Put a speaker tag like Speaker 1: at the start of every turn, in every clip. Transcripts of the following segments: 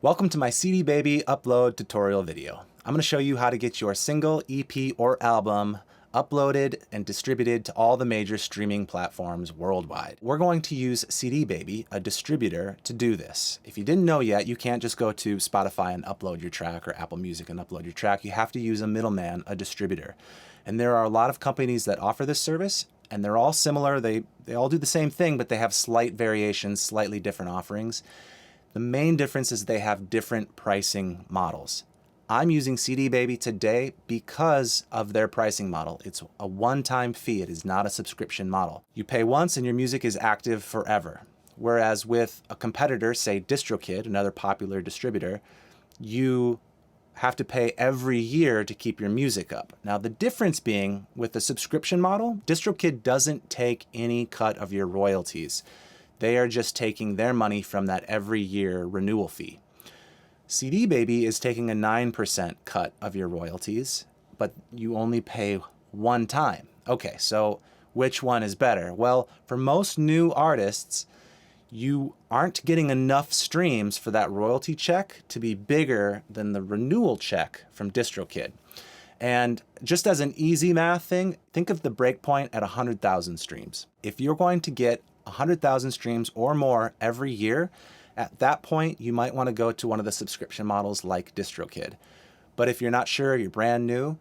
Speaker 1: Welcome to my CDBaby upload tutorial video. I'm going to show you how to get your single, EP, or album uploaded and distributed to all the major streaming platforms worldwide. We're going to use CDBaby, a distributor, to do this. If you didn't know yet, you can't just go to Spotify and upload your track or Apple Music and upload your track. You have to use a middleman, a distributor. And there are a lot of companies that offer this service, and they're all similar. They all do the same thing, but they have slight variations, slightly different offerings. The main difference is they have different pricing models. I'm using CDBaby today because of their pricing model. It's a one-time fee. It is not a subscription model. You pay once and your music is active forever. Whereas with a competitor, say DistroKid, another popular distributor, you have to pay every year to keep your music up. Now the difference being with the subscription model, DistroKid doesn't take any cut of your royalties. They are just taking their money from that every year renewal fee. CDBaby is taking a 9% cut of your royalties, but you only pay one time. Okay, so which one is better? Well, for most new artists, you aren't getting enough streams for that royalty check to be bigger than the renewal check from DistroKid. And just as an easy math thing, think of the breakpoint at 100,000 streams. If you're going to get 100,000 streams or more every year, at that point, you might want to go to one of the subscription models like DistroKid. But if you're not sure, you're brand new,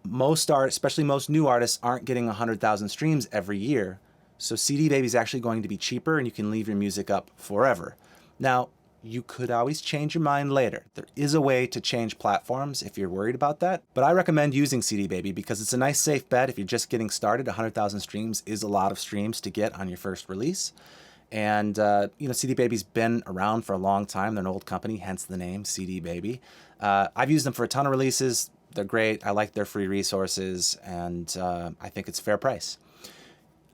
Speaker 1: most artists, especially most new artists, aren't getting 100,000 streams every year. So CDBaby is actually going to be cheaper and you can leave your music up forever. Now, you could always change your mind later. There is a way to change platforms if you're worried about that, but I recommend using CDBaby because it's a nice safe bet if you're just getting started. 100,000 streams is a lot of streams to get on your first release. And CDBaby's been around for a long time. They're an old company, hence the name CDBaby. I've used them for a ton of releases. They're great. I like their free resources, and I think it's a fair price.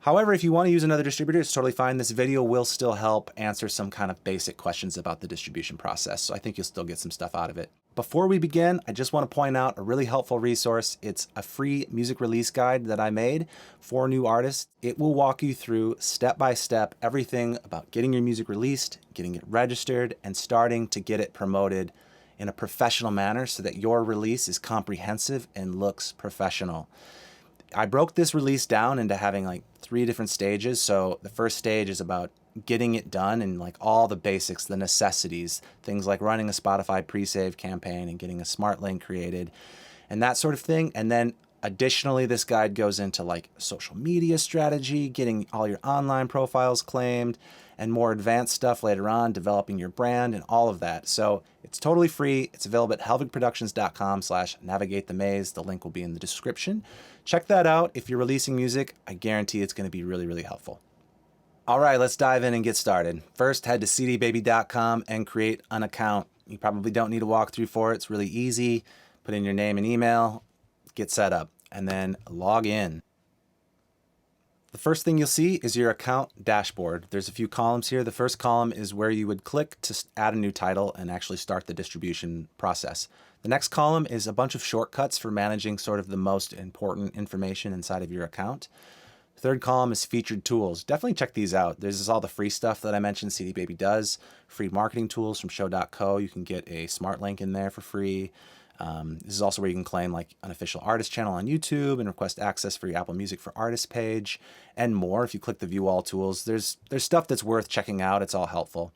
Speaker 1: However, if you want to use another distributor, it's totally fine. This video will still help answer some kind of basic questions about the distribution process, so I think you'll still get some stuff out of it. Before we begin, I just want to point out a really helpful resource. It's a free music release guide that I made for new artists. It will walk you through step by step everything about getting your music released, getting it registered, and starting to get it promoted in a professional manner so that your release is comprehensive and looks professional. I broke this release down into having like 3 different stages. So the first stage is about getting it done and like all the basics, the necessities, things like running a Spotify pre-save campaign and getting a smart link created and that sort of thing. And then additionally, this guide goes into like social media strategy, getting all your online profiles claimed, and more advanced stuff later on, developing your brand and all of that. So it's totally free. It's available at helvigproductions.com/navigatethemaze. The link will be in the description. Check that out. If you're releasing music, I guarantee it's going to be really, really helpful. All right, let's dive in and get started. First, head to cdbaby.com and create an account. You probably don't need a walkthrough for it. It's really easy. Put in your name and email, get set up, and then log in. The first thing you'll see is your account dashboard. There's a few columns here. The first column is where you would click to add a new title and actually start the distribution process. The next column is a bunch of shortcuts for managing sort of the most important information inside of your account. The third column is featured tools. Definitely check these out. There's all the free stuff that I mentioned CDBaby does. Free marketing tools from show.co. You can get a smart link in there for free. This is also where you can claim like an official artist channel on YouTube and request access for your Apple Music for Artists page and more. If you click the view all tools, there's stuff that's worth checking out. It's all helpful.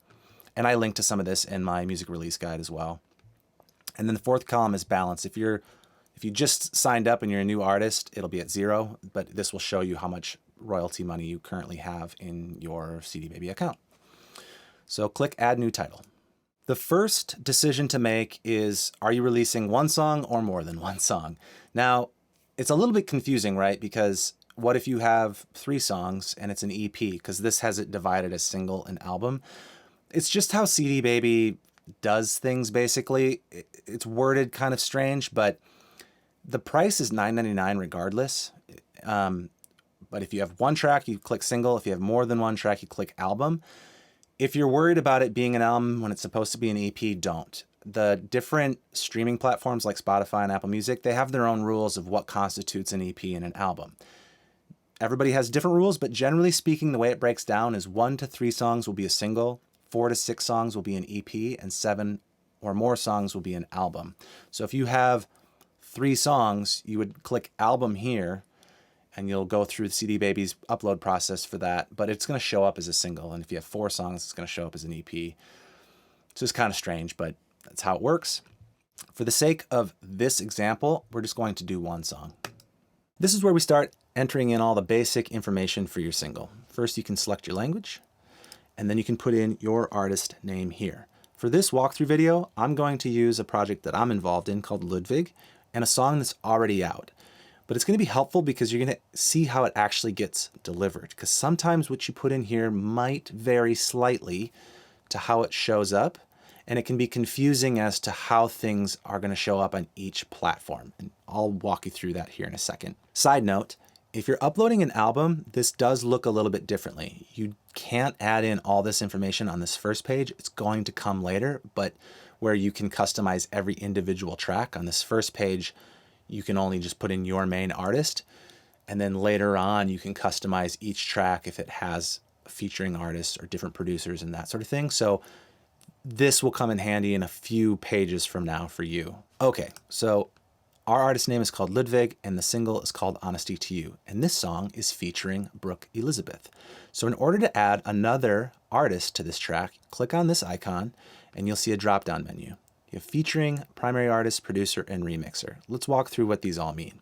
Speaker 1: And I link to some of this in my music release guide as well. And then the fourth column is balance. If you just signed up and you're a new artist, it'll be at 0, but this will show you how much royalty money you currently have in your CDBaby account. So click add new title. The first decision to make is, are you releasing one song or more than one song? Now, it's a little bit confusing, right? Because what if you have 3 songs and it's an EP? Because this has it divided as single and album. It's just how CDBaby does things, basically. It's worded kind of strange, but the price is $9.99 regardless. But if you have one track, you click single. If you have more than one track, you click album. If you're worried about it being an album when it's supposed to be an EP, don't. The different streaming platforms like Spotify and Apple Music, they have their own rules of what constitutes an EP and an album. Everybody has different rules, but generally speaking, the way it breaks down is 1 to 3 songs will be a single, 4 to 6 songs will be an EP, and 7 or more songs will be an album. So if you have 3 songs, you would click album here, and you'll go through CDBaby's upload process for that, but it's going to show up as a single. And if you have 4 songs, it's going to show up as an EP. So it's kind of strange, but that's how it works. For the sake of this example, we're just going to do 1 song. This is where we start entering in all the basic information for your single. First, you can select your language, and then you can put in your artist name here. For this walkthrough video, I'm going to use a project that I'm involved in called Ludwig, and a song that's already out. But it's going to be helpful because you're going to see how it actually gets delivered, because sometimes what you put in here might vary slightly to how it shows up, and it can be confusing as to how things are going to show up on each platform. And I'll walk you through that here in a second. Side note, if you're uploading an album, this does look a little bit differently. You can't add in all this information on this first page. It's going to come later, but where you can customize every individual track on this first page, you can only just put in your main artist. And then later on, you can customize each track if it has featuring artists or different producers and that sort of thing. So this will come in handy in a few pages from now for you. Okay, so our artist name is called Ludwig, and the single is called Honesty to You. And this song is featuring Brooke Elizabeth. So in order to add another artist to this track, click on this icon, and you'll see a drop-down menu. You have featuring, primary artist, producer, and remixer. Let's walk through what these all mean.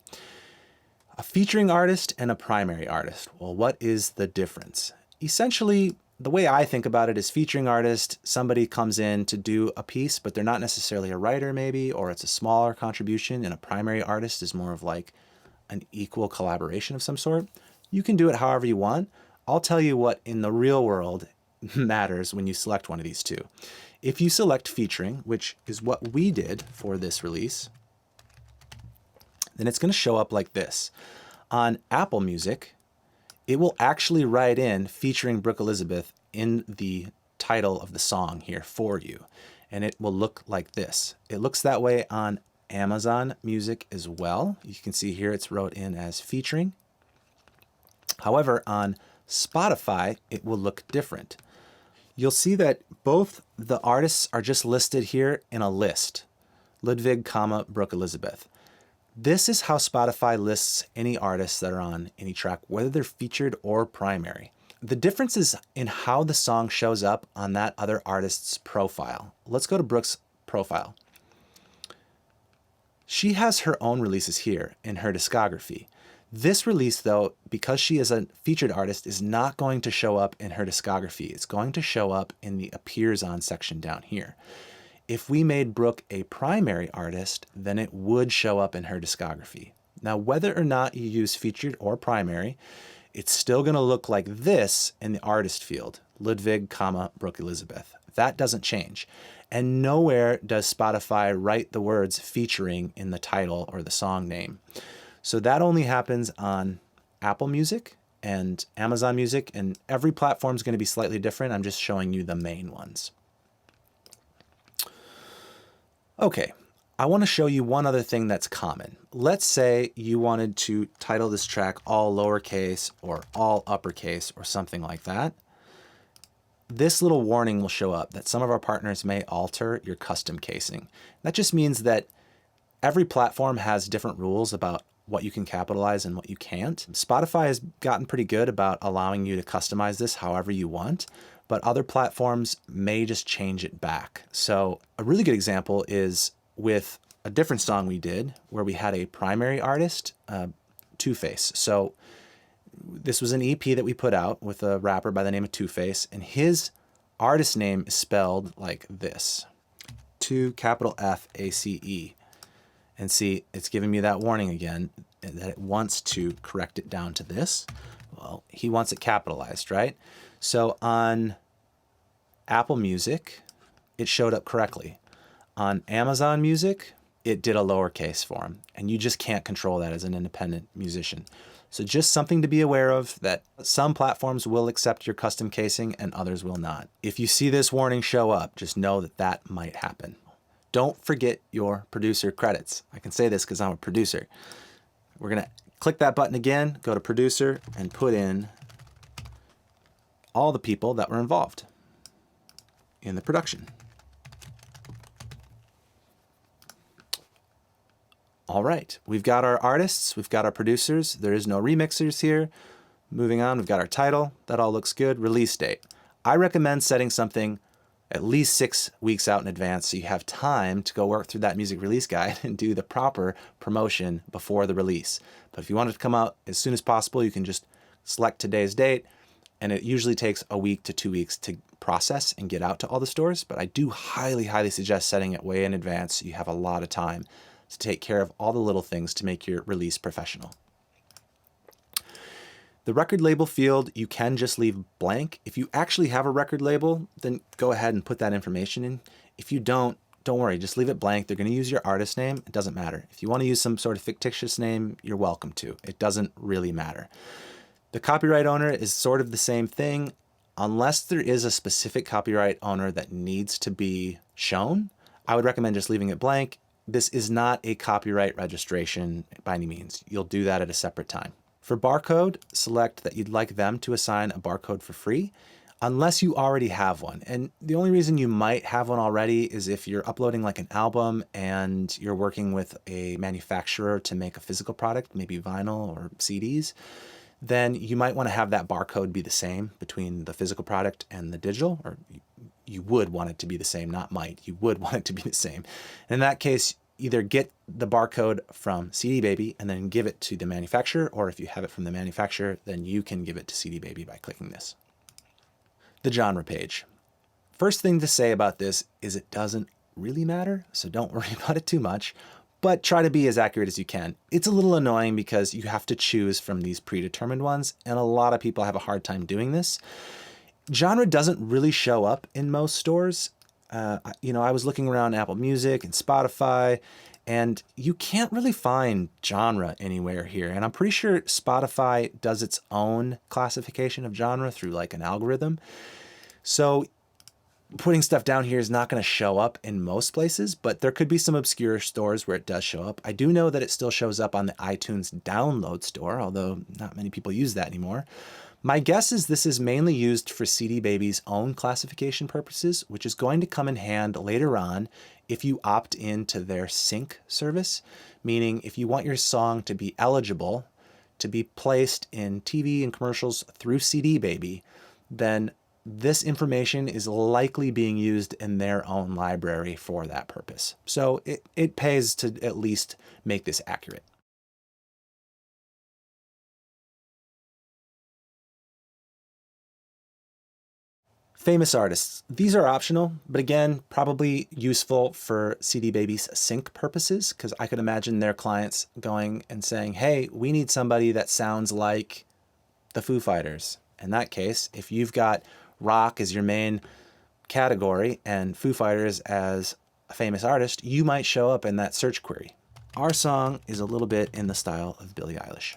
Speaker 1: A featuring artist and a primary artist. Well, what is the difference? Essentially, the way I think about it is featuring artist, somebody comes in to do a piece, but they're not necessarily a writer maybe, or it's a smaller contribution, and a primary artist is more of like an equal collaboration of some sort. You can do it however you want. I'll tell you what in the real world matters when you select one of these two. If you select featuring, which is what we did for this release, then it's going to show up like this. On Apple Music, it will actually write in featuring Brooke Elizabeth in the title of the song here for you. And it will look like this. It looks that way on Amazon Music as well. You can see here it's wrote in as featuring. However, on Spotify, it will look different. You'll see that both the artists are just listed here in a list. Ludwig, Brooke Elizabeth. This is how Spotify lists any artists that are on any track, whether they're featured or primary. The difference is in how the song shows up on that other artist's profile. Let's go to Brooke's profile. She has her own releases here in her discography. This release, though, because she is a featured artist, is not going to show up in her discography. It's going to show up in the Appears On section down here. If we made Brooke a primary artist, then it would show up in her discography. Now, whether or not you use featured or primary, it's still going to look like this in the artist field, Ludwig, Brooke Elizabeth. That doesn't change. And nowhere does Spotify write the words featuring in the title or the song name. So that only happens on Apple Music and Amazon Music, and every platform is going to be slightly different. I'm just showing you the main ones. Okay, I want to show you one other thing that's common. Let's say you wanted to title this track all lowercase or all uppercase or something like that. This little warning will show up that some of our partners may alter your custom casing. That just means that every platform has different rules about what you can capitalize and what you can't. Spotify has gotten pretty good about allowing you to customize this however you want, but other platforms may just change it back. So a really good example is with a different song we did where we had a primary artist, Two-Face. So this was an EP that we put out with a rapper by the name of Two-Face, and his artist name is spelled like this, 2 capital F-A-C-E. And see, it's giving me that warning again that it wants to correct it down to this. Well, he wants it capitalized, right? So on Apple Music, it showed up correctly. On Amazon Music, it did a lowercase for him, and you just can't control that as an independent musician. So just something to be aware of, that some platforms will accept your custom casing and others will not. If you see this warning show up, just know that that might happen. Don't forget your producer credits. I can say this because I'm a producer. We're going to click that button again, go to producer, and put in all the people that were involved. in the production. All right, we've got our artists, we've got our producers, there is no remixers here. Moving on, we've got our title, that all looks good. Release date. I recommend setting something at least 6 weeks out in advance so you have time to go work through that music release guide and do the proper promotion before the release. But if you want it to come out as soon as possible, you can just select today's date, and it usually takes a week to 2 weeks to process and get out to all the stores. But I do highly, highly suggest setting it way in advance so you have a lot of time to take care of all the little things to make your release professional. The record label field, you can just leave blank. If you actually have a record label, then go ahead and put that information in. If you don't worry, just leave it blank. They're going to use your artist name. It doesn't matter. If you want to use some sort of fictitious name, you're welcome to. It doesn't really matter. The copyright owner is sort of the same thing. Unless there is a specific copyright owner that needs to be shown, I would recommend just leaving it blank. This is not a copyright registration by any means. You'll do that at a separate time. For barcode, select that you'd like them to assign a barcode for free, unless you already have one. And the only reason you might have one already is if you're uploading like an album and you're working with a manufacturer to make a physical product, maybe vinyl or CDs, then you might want to have that barcode be the same between the physical product and the digital, or you would want it to be the same, not might. You would want it to be the same. And in that case, either get the barcode from CDBaby and then give it to the manufacturer, or if you have it from the manufacturer, then you can give it to CDBaby by clicking this. The genre page. First thing to say about this is it doesn't really matter, so don't worry about it too much, but try to be as accurate as you can. It's a little annoying because you have to choose from these predetermined ones, and a lot of people have a hard time doing this. Genre doesn't really show up in most stores. I was looking around Apple Music and Spotify, and you can't really find genre anywhere here. And I'm pretty sure Spotify does its own classification of genre through like an algorithm. So putting stuff down here is not going to show up in most places, but there could be some obscure stores where it does show up. I do know that it still shows up on the iTunes download store, although not many people use that anymore. My guess is this is mainly used for CDBaby's own classification purposes, which is going to come in hand later on if you opt into their sync service, meaning if you want your song to be eligible to be placed in TV and commercials through CDBaby, then this information is likely being used in their own library for that purpose. So it pays to at least make this accurate. Famous artists. These are optional, but again, probably useful for CDBaby's sync purposes, because I could imagine their clients going and saying, hey, we need somebody that sounds like the Foo Fighters. In that case, if you've got rock as your main category and Foo Fighters as a famous artist, you might show up in that search query. Our song is a little bit in the style of Billie Eilish.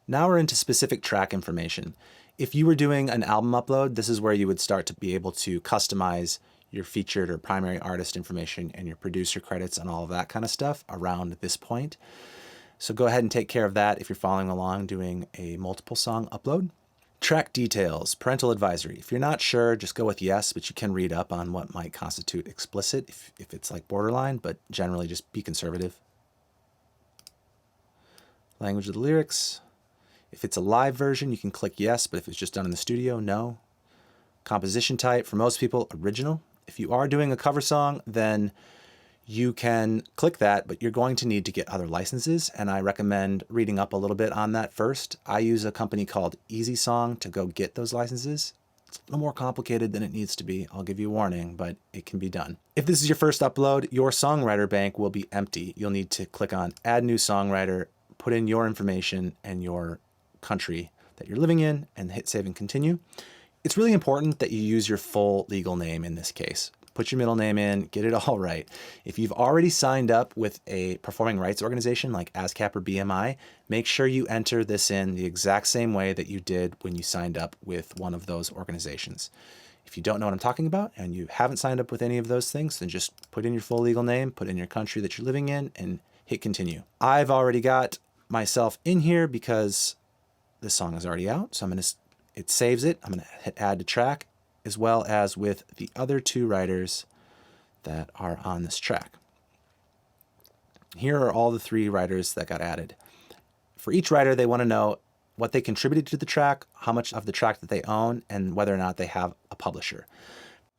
Speaker 1: Now we're into specific track information. If you were doing an album upload, this is where you would start to be able to customize your featured or primary artist information and your producer credits and all of that kind of stuff around this point. So go ahead and take care of that if you're following along doing a multiple song upload. Track details, parental advisory. If you're not sure, just go with yes, but you can read up on what might constitute explicit if it's like borderline, but generally just be conservative. Language of the lyrics. If it's a live version, you can click yes, but if it's just done in the studio, no. Composition type, for most people, original. If you are doing a cover song, then you can click that, but you're going to need to get other licenses, and I recommend reading up a little bit on that first. I use a company called Easy Song to go get those licenses. It's a little more complicated than it needs to be. I'll give you a warning, but it can be done. If this is your first upload, your songwriter bank will be empty. You'll need to click on Add New Songwriter, put in your information and your country that you're living in, and hit save and continue. It's really important that you use your full legal name in this case. Put your middle name in, get it all right. If you've already signed up with a performing rights organization like ASCAP or BMI, make sure you enter this in the exact same way that you did when you signed up with one of those organizations. If you don't know what I'm talking about and you haven't signed up with any of those things, then just put in your full legal name, put in your country that you're living in, and hit continue. I've already got myself in here because this song is already out, so it saves it. I'm gonna hit add to track, as well as with the other 2 writers that are on this track. Here are all the 3 writers that got added. For each writer, they want to know what they contributed to the track, how much of the track that they own, and whether or not they have a publisher.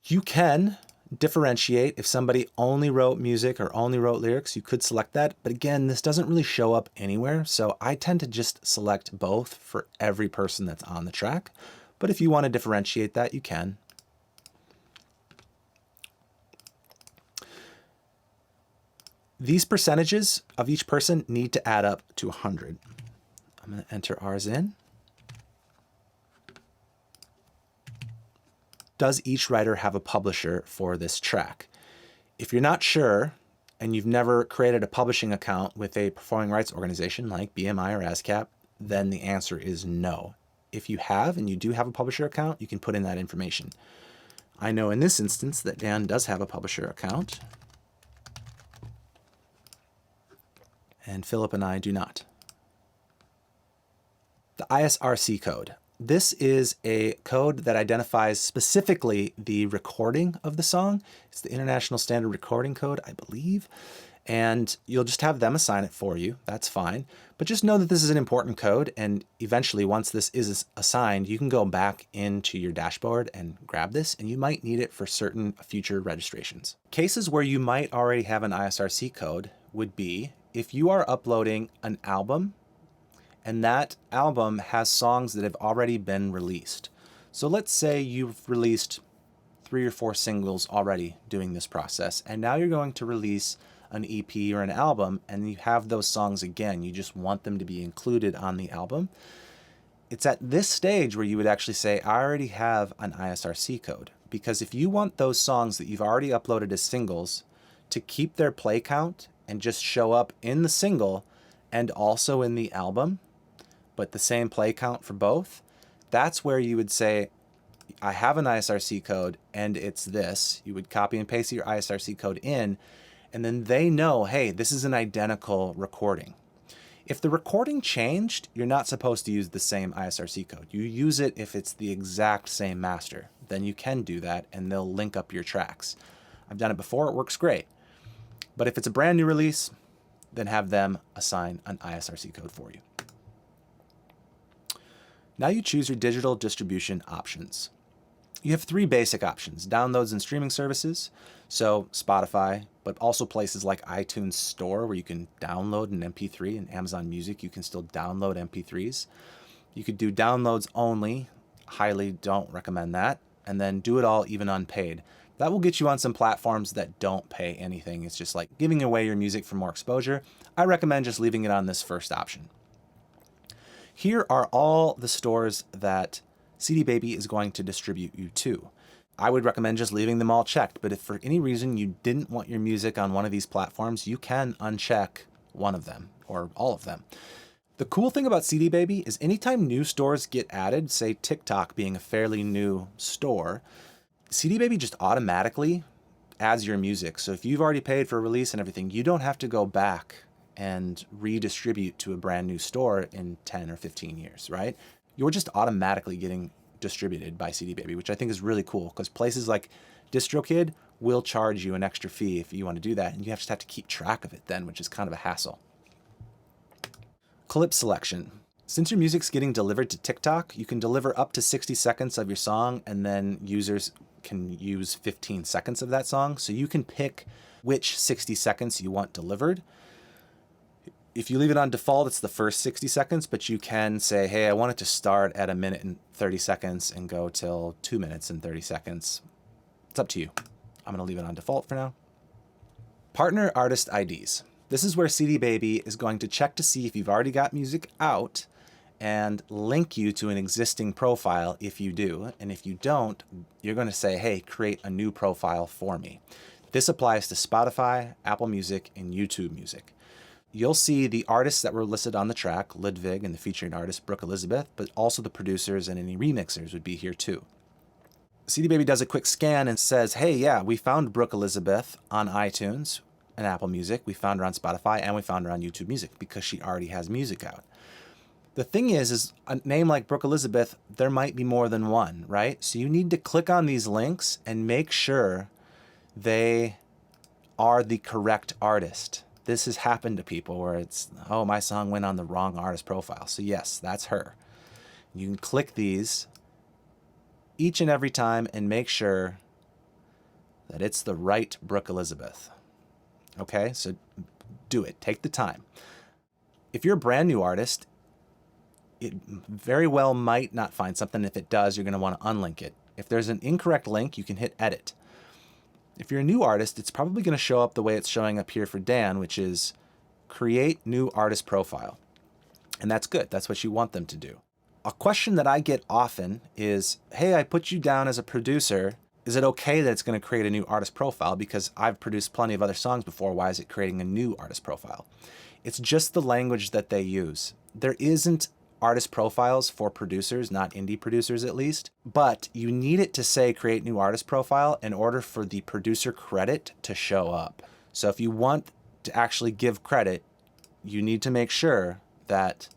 Speaker 1: You can differentiate if somebody only wrote music or only wrote lyrics. You could select that, but again, this doesn't really show up anywhere, so I tend to just select both for every person that's on the track. But if you want to differentiate that, you can. These percentages of each person need to add up to 100. I'm going to enter ours in. Does each writer have a publisher for this track? If you're not sure, and you've never created a publishing account with a performing rights organization like BMI or ASCAP, then the answer is no. If you have, and you do have a publisher account, you can put in that information. I know in this instance that Dan does have a publisher account, and Philip and I do not. The ISRC code. This is a code that identifies specifically the recording of the song. It's the International Standard Recording Code, I believe, and you'll just have them assign it for you. That's fine. But just know that this is an important code, and eventually, once this is assigned, you can go back into your dashboard and grab this, and you might need it for certain future registrations. Cases where you might already have an ISRC code would be if you are uploading an album and that album has songs that have already been released. So let's say you've released 3 or 4 singles already doing this process, and now you're going to release an EP or an album, and you have those songs again. You just want them to be included on the album. It's at this stage where you would actually say, I already have an ISRC code. Because if you want those songs that you've already uploaded as singles to keep their play count and just show up in the single and also in the album, but the same play count for both, that's where you would say, I have an ISRC code and it's this. You would copy and paste your ISRC code in, and then they know, hey, this is an identical recording. If the recording changed, you're not supposed to use the same ISRC code. You use it if it's the exact same master. Then you can do that and they'll link up your tracks. I've done it before, it works great. But if it's a brand new release, then have them assign an ISRC code for you. Now you choose your digital distribution options. You have 3 basic options: downloads and streaming services, so Spotify, but also places like iTunes Store where you can download an MP3, and Amazon Music, you can still download MP3s. You could do downloads only, highly don't recommend that, and then do it all even unpaid. That will get you on some platforms that don't pay anything. It's just like giving away your music for more exposure. I recommend just leaving it on this first option. Here are all the stores that CDBaby is going to distribute you to. I would recommend just leaving them all checked, but if for any reason you didn't want your music on one of these platforms, you can uncheck one of them or all of them. The cool thing about CDBaby is anytime new stores get added, say TikTok being a fairly new store, CDBaby just automatically adds your music. So if you've already paid for a release and everything, you don't have to go back and redistribute to a brand new store in 10 or 15 years, right? You're just automatically getting distributed by CDBaby, which I think is really cool because places like DistroKid will charge you an extra fee if you want to do that, and you just have to keep track of it then, which is kind of a hassle. Clip selection. Since your music's getting delivered to TikTok, you can deliver up to 60 seconds of your song, and then users can use 15 seconds of that song. So you can pick which 60 seconds you want delivered. If you leave it on default, it's the first 60 seconds, but you can say, hey, I want it to start at 1 minute and 30 seconds and go till 2 minutes and 30 seconds. It's up to you. I'm going to leave it on default for now. Partner Artist IDs. This is where CDBaby is going to check to see if you've already got music out and link you to an existing profile if you do. And if you don't, you're going to say, hey, create a new profile for me. This applies to Spotify, Apple Music, and YouTube Music. You'll see the artists that were listed on the track, Ludwig and the featuring artist Brooke Elizabeth, but also the producers and any remixers would be here too. CDBaby does a quick scan and says, hey, yeah, we found Brooke Elizabeth on iTunes and Apple Music. We found her on Spotify, and we found her on YouTube Music because she already has music out. The thing is a name like Brooke Elizabeth, there might be more than one, right? So you need to click on these links and make sure they are the correct artist. This has happened to people where it's, oh, my song went on the wrong artist profile. So yes, that's her. You can click these each and every time and make sure that it's the right Brooke Elizabeth. Okay, so do it. Take the time. If you're a brand new artist, it very well might not find something. If it does, you're going to want to unlink it. If there's an incorrect link, you can hit edit. If you're a new artist, it's probably going to show up the way it's showing up here for Dan, which is create new artist profile. And that's good. That's what you want them to do. A question that I get often is, hey, I put you down as a producer. Is it okay that it's going to create a new artist profile? Because I've produced plenty of other songs before. Why is it creating a new artist profile? It's just the language that they use. There isn't artist profiles for producers, not indie producers at least, but you need it to say create new artist profile in order for the producer credit to show up. So if you want to actually give credit, you need to make sure that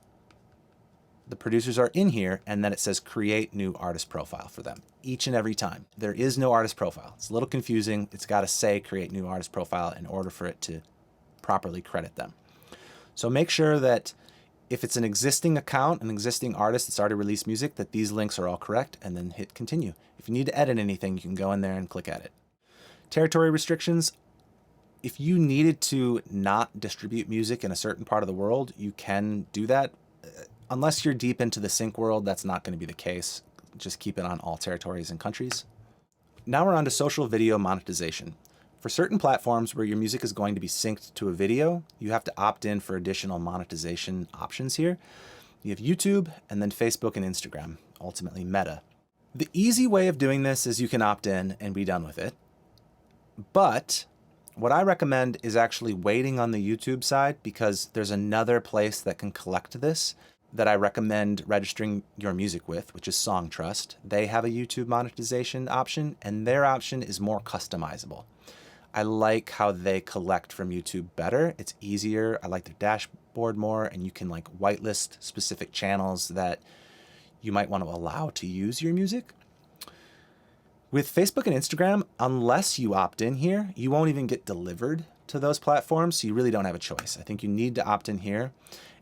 Speaker 1: the producers are in here and then it says create new artist profile for them each and every time. There is no artist profile. It's a little confusing. It's got to say create new artist profile in order for it to properly credit them. So make sure that if it's an existing account, an existing artist that's already released music, that these links are all correct, and then hit continue. If you need to edit anything, you can go in there and click edit. Territory restrictions. If you needed to not distribute music in a certain part of the world, you can do that. Unless you're deep into the sync world, that's not going to be the case. Just keep it on all territories and countries. Now we're on to social video monetization. For certain platforms where your music is going to be synced to a video, you have to opt in for additional monetization options here. You have YouTube and then Facebook and Instagram, ultimately Meta. The easy way of doing this is you can opt in and be done with it. But what I recommend is actually waiting on the YouTube side, because there's another place that can collect this that I recommend registering your music with, which is SongTrust. They have a YouTube monetization option, and their option is more customizable. I like how they collect from YouTube better. It's easier. I like their dashboard more, and you can like whitelist specific channels that you might want to allow to use your music. With Facebook and Instagram, unless you opt in here, you won't even get delivered to those platforms, so you really don't have a choice. I think you need to opt in here.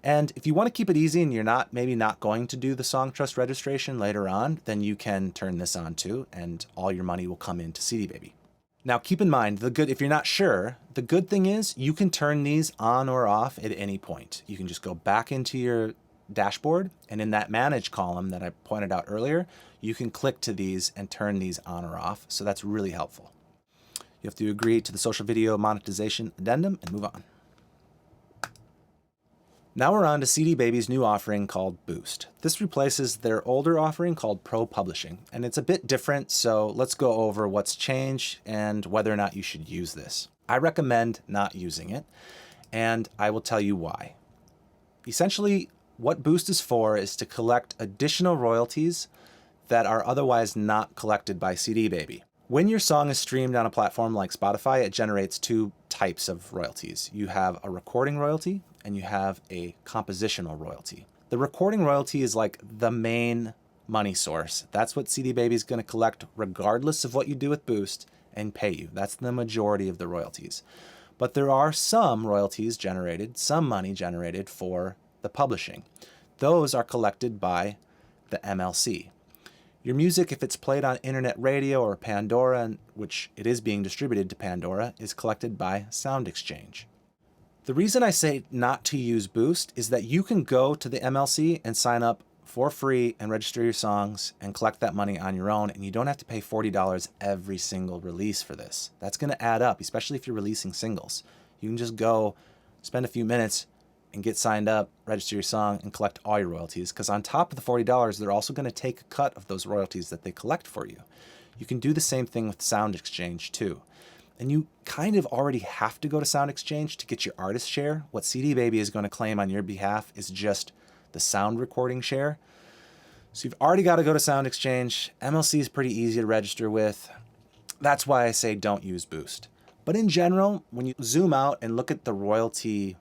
Speaker 1: And if you want to keep it easy and you're maybe not going to do the SongTrust registration later on, then you can turn this on too, and all your money will come into CDBaby. Now keep in mind, if you're not sure, the good thing is you can turn these on or off at any point. You can just go back into your dashboard, and in that manage column that I pointed out earlier, you can click to these and turn these on or off. So that's really helpful. You have to agree to the social video monetization addendum and move on. Now we're on to CDBaby's new offering called Boost. This replaces their older offering called Pro Publishing, and it's a bit different, so let's go over what's changed and whether or not you should use this. I recommend not using it, and I will tell you why. Essentially, what Boost is for is to collect additional royalties that are otherwise not collected by CDBaby. When your song is streamed on a platform like Spotify, it generates two types of royalties. You have a recording royalty and you have a compositional royalty. The recording royalty is like the main money source. That's what CDBaby is going to collect regardless of what you do with Boost and pay you. That's the majority of the royalties. But there are some royalties generated, some money generated for the publishing. Those are collected by the MLC. Your music, if it's played on internet radio or Pandora, which it is being distributed to Pandora, is collected by Sound Exchange. The reason I say not to use Boost is that you can go to the MLC and sign up for free and register your songs and collect that money on your own, and you don't have to pay $40 every single release for this. That's going to add up, especially if you're releasing singles. You can just go spend a few minutes and get signed up, register your song, and collect all your royalties, because on top of the $40, they're also going to take a cut of those royalties that they collect for you. You can do the same thing with Sound Exchange too. And you kind of already have to go to Sound Exchange to get your artist share. What CDBaby is going to claim on your behalf is just the sound recording share. So you've already got to go to Sound Exchange. MLC is pretty easy to register with. That's why I say don't use Boost. But in general, when you zoom out and look at the royalty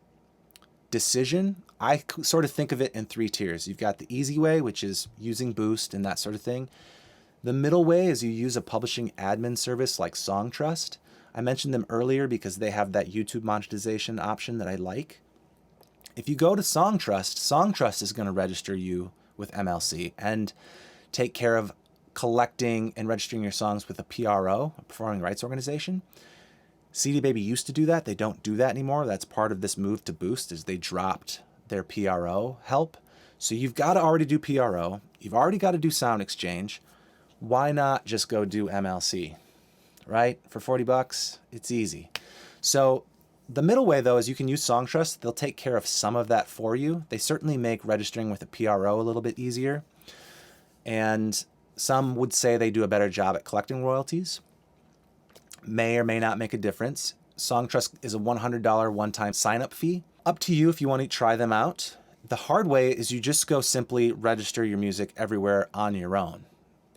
Speaker 1: decision, I sort of think of it in 3 tiers. You've got the easy way, which is using Boost and that sort of thing. The middle way is you use a publishing admin service like Songtrust. I mentioned them earlier because they have that YouTube monetization option that I like. If you go to Songtrust, Songtrust is going to register you with MLC and take care of collecting and registering your songs with a PRO, a performing rights organization. CDBaby used to do that. They don't do that anymore. That's part of this move to Boost, is they dropped their PRO help. So you've got to already do PRO. You've already got to do sound exchange. Why not just go do MLC, right? For 40 bucks, it's easy. So the middle way, though, is you can use Songtrust. They'll take care of some of that for you. They certainly make registering with a PRO a little bit easier. And some would say they do a better job at collecting royalties. May or may not make a difference. Songtrust is a $100 one-time sign-up fee. Up to you if you want to try them out. The hard way is you just go simply register your music everywhere on your own.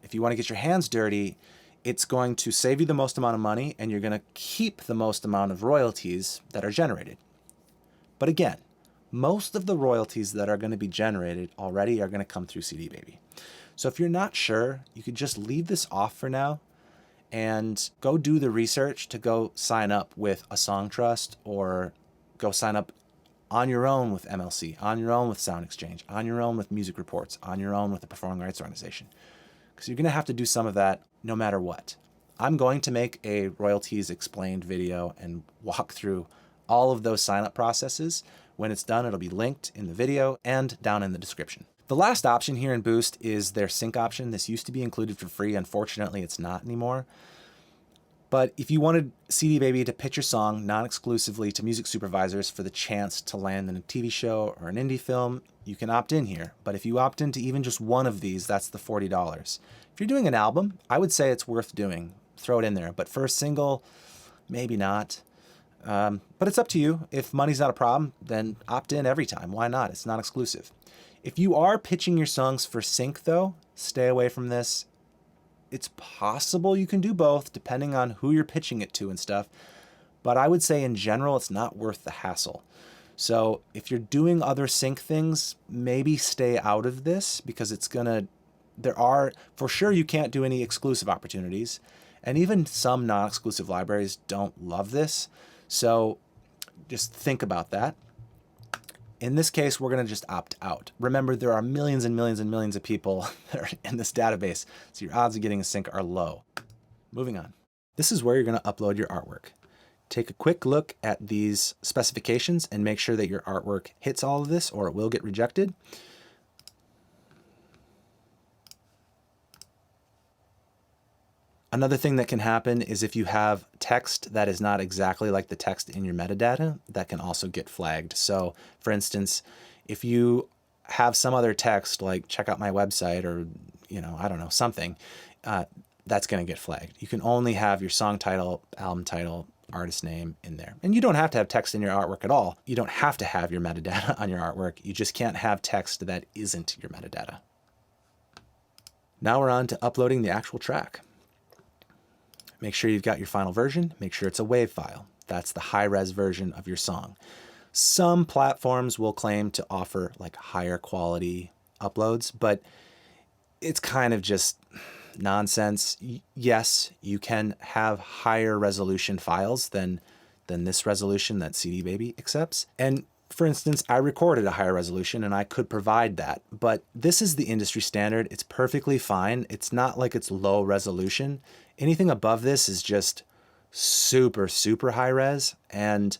Speaker 1: If you want to get your hands dirty, it's going to save you the most amount of money and you're going to keep the most amount of royalties that are generated. But again, most of the royalties that are going to be generated already are going to come through CDBaby. So if you're not sure, you could just leave this off for now and go do the research to go sign up with a Songtrust, or go sign up on your own with MLC, on your own with Sound Exchange, on your own with Music Reports, on your own with a performing rights organization. Because you're going to have to do some of that no matter what. I'm going to make a royalties explained video and walk through all of those sign-up processes. When it's done, it'll be linked in the video and down in the description. The last option here in Boost is their sync option. This used to be included for free. Unfortunately, it's not anymore. But if you wanted CDBaby to pitch your song non-exclusively to music supervisors for the chance to land in a TV show or an indie film, you can opt in here. But if you opt into even just one of these, that's the $40. If you're doing an album, I would say it's worth doing. Throw it in there. But for a single, maybe not. But it's up to you. If money's not a problem, then opt in every time. Why not? It's not exclusive. If you are pitching your songs for sync, though, stay away from this. It's possible you can do both depending on who you're pitching it to and stuff. But I would say in general, it's not worth the hassle. So if you're doing other sync things, maybe stay out of this, because it's gonna, for sure you can't do any exclusive opportunities. And even some non-exclusive libraries don't love this. So just think about that. In this case, we're going to just opt out. Remember, there are millions and millions and millions of people that are in this database, so your odds of getting a sync are low. Moving on. This is where you're going to upload your artwork. Take a quick look at these specifications and make sure that your artwork hits all of this, or it will get rejected. Another thing that can happen is if you have text that is not exactly like the text in your metadata, that can also get flagged. So for instance, if you have some other text like check out my website, or, I don't know, something, that's going to get flagged. You can only have your song title, album title, artist name in there. And you don't have to have text in your artwork at all. You don't have to have your metadata on your artwork. You just can't have text that isn't your metadata. Now we're on to uploading the actual track. Make sure you've got your final version. Make sure it's a WAV file. That's the high-res version of your song. Some platforms will claim to offer like higher quality uploads, but it's kind of just nonsense. Yes, you can have higher resolution files than this resolution that CDBaby accepts. And for instance, I recorded a higher resolution and I could provide that, but this is the industry standard. It's perfectly fine. It's not like it's low resolution. Anything above this is just super, super high res. And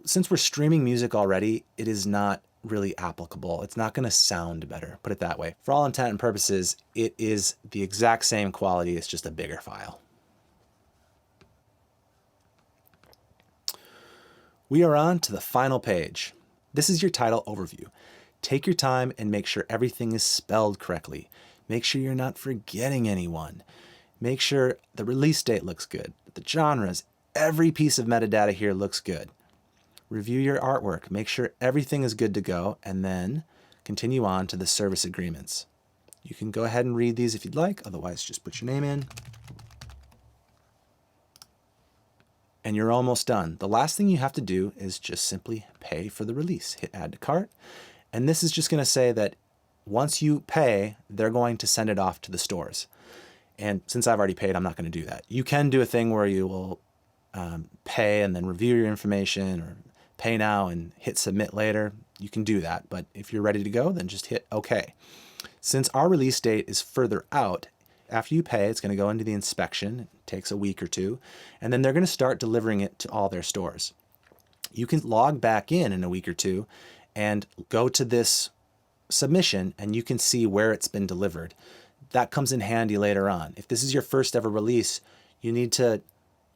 Speaker 1: since we're streaming music already, it is not really applicable. It's not going to sound better, put it that way. For all intent and purposes, it is the exact same quality. It's just a bigger file. We are on to the final page. This is your title overview. Take your time and make sure everything is spelled correctly. Make sure you're not forgetting anyone. Make sure the release date looks good, the genres, every piece of metadata here looks good. Review your artwork, make sure everything is good to go, and then continue on to the service agreements. You can go ahead and read these if you'd like, otherwise just put your name in. and you're almost done. The last thing you have to do is just simply pay for the release. Hit add to cart. And this is just going to say that once you pay, they're going to send it off to the stores. And since I've already paid, I'm not going to do that. You can do a thing where you will pay and then review your information, or pay now and hit submit later. You can do that. But if you're ready to go, then just hit OK. Since our release date is further out, after you pay, it's going to go into the inspection. It takes a week or two, and then they're going to start delivering it to all their stores. You can log back in a week or two and go to this submission, and you can see where it's been delivered. That comes in handy later on. If this is your first ever release, you need to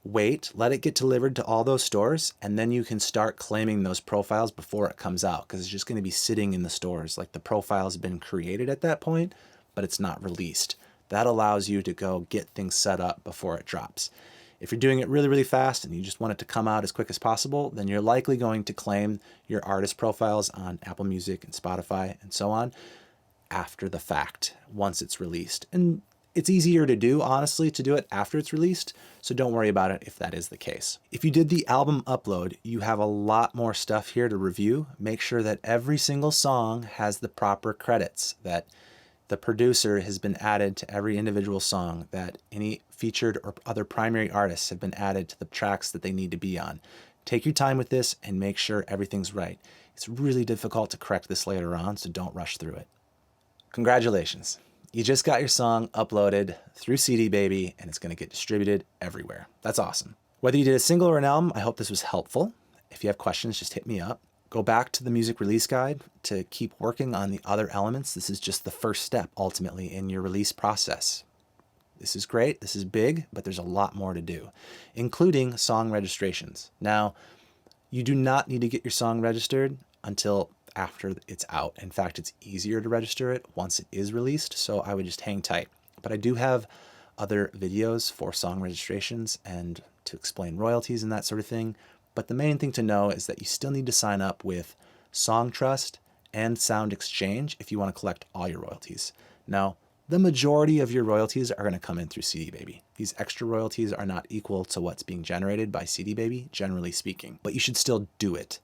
Speaker 1: wait, let it get delivered to all those stores, and then you can start claiming those profiles before it comes out, because it's just going to be sitting in the stores. Like, the profiles have been created at that point, but it's not released. That allows you to go get things set up before it drops. If you're doing it really, really fast and you just want it to come out as quick as possible, then you're likely going to claim your artist profiles on Apple Music and Spotify and so on after the fact, once it's released. And it's easier to do, honestly, to do it after it's released, so don't worry about it if that is the case. If you did the album upload, you have a lot more stuff here to review. Make sure that every single song has the proper credits, that the producer has been added to every individual song, that any featured or other primary artists have been added to the tracks that they need to be on. Take your time with this and make sure everything's right. It's really difficult to correct this later on, so don't rush through it. Congratulations. You just got your song uploaded through CDBaby, and it's going to get distributed everywhere. That's awesome. Whether you did a single or an album, I hope this was helpful. If you have questions, just hit me up. Go back to the music release guide to keep working on the other elements. This is just the first step, ultimately, in your release process. This is great, this is big, but there's a lot more to do, including song registrations. Now, you do not need to get your song registered until after it's out. In fact, it's easier to register it once it is released, so I would just hang tight. But I do have other videos for song registrations and to explain royalties and that sort of thing. But the main thing to know is that you still need to sign up with SongTrust and Sound Exchange if you want to collect all your royalties. Now, the majority of your royalties are going to come in through CDBaby. These extra royalties are not equal to what's being generated by CDBaby, generally speaking, but you should still do it.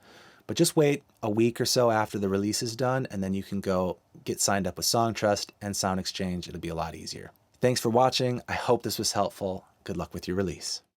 Speaker 1: But just wait a week or so after the release is done, and then you can go get signed up with SongTrust and Sound Exchange. It'll be a lot easier. Thanks for watching. I hope this was helpful. Good luck with your release.